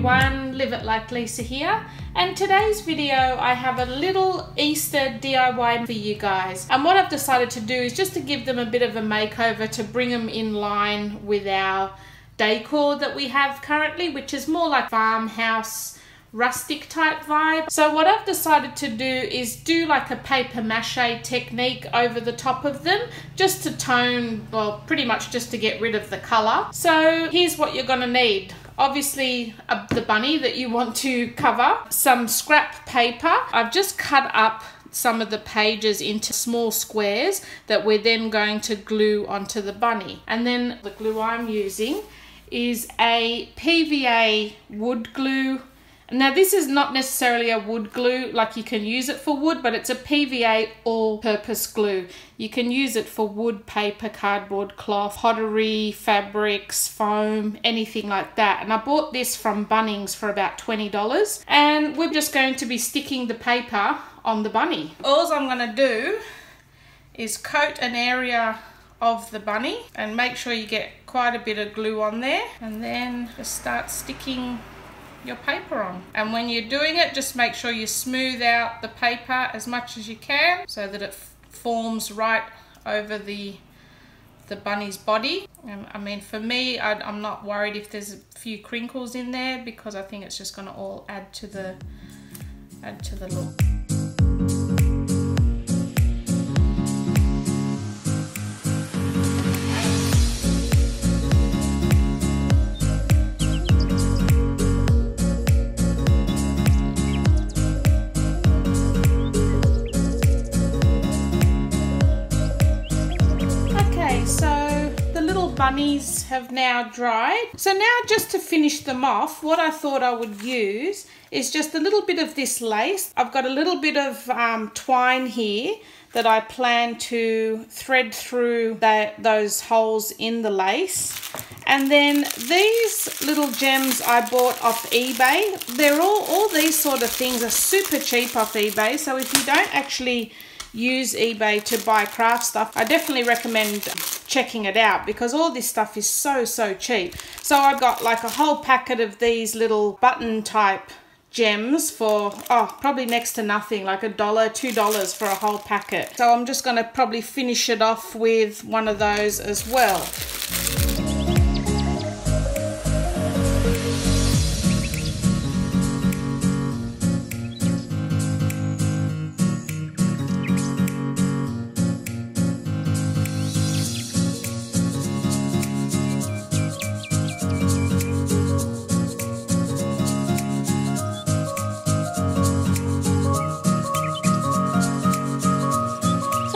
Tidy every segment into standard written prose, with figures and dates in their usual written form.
everyone, Live It Like Lisa here, and today's video I have a little Easter DIY for you guys, and what I've decided to do is just to give them a bit of a makeover to bring them in line with our decor that we have currently, which is more like farmhouse rustic type vibe. So what I've decided to do is do like a paper mache technique over the top of them, just to tone, well, pretty much just to get rid of the color. So here's what you're gonna need. Obviously the bunny that you want to cover, some scrap paper. I've just cut up some of the pages into small squares that we're then going to glue onto the bunny. And then the glue I'm using is a PVA wood glue. Now this is not necessarily a wood glue, like you can use it for wood, but it's a PVA all-purpose glue. You can use it for wood, paper, cardboard, cloth, pottery, fabrics, foam, anything like that. And I bought this from Bunnies for about $20. And we're just going to be sticking the paper on the bunny. All I'm going to do is coat an area of the bunny and make sure you get quite a bit of glue on there, and then just start sticking your paper on. And when you're doing it, just make sure you smooth out the paper as much as you can so that it forms right over the bunny's body. And I mean, for me, I'm not worried if there's a few crinkles in there, because I think it's just going to all add to the look. Bunnies have now dried. So now, just to finish them off, what I thought I would use is just a little bit of this lace. I've got a little bit of twine here that I plan to thread through those holes in the lace. And then these little gems I bought off eBay. They're all these sort of things are super cheap off eBay. So if you don't actually use eBay to buy craft stuff, I definitely recommend checking it out, because all this stuff is so cheap. So I've got like a whole packet of these little button type gems for probably next to nothing, like $1, $2 for a whole packet. So I'm just going to probably finish it off with one of those as well.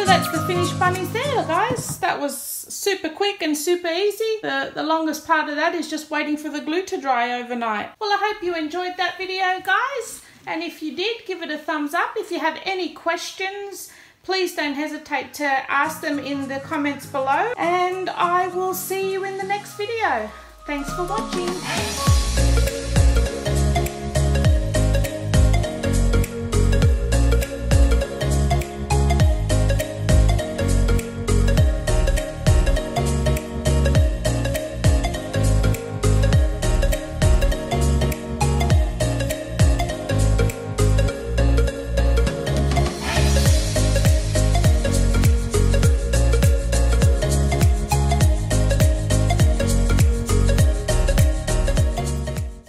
That's the finished bunnies there, guys. That was super quick and super easy. The longest part of that is just waiting for the glue to dry overnight. Well, I hope you enjoyed that video, guys. And if you did, give it a thumbs up. If you have any questions, please don't hesitate to ask them in the comments below. And I will see you in the next video. Thanks for watching.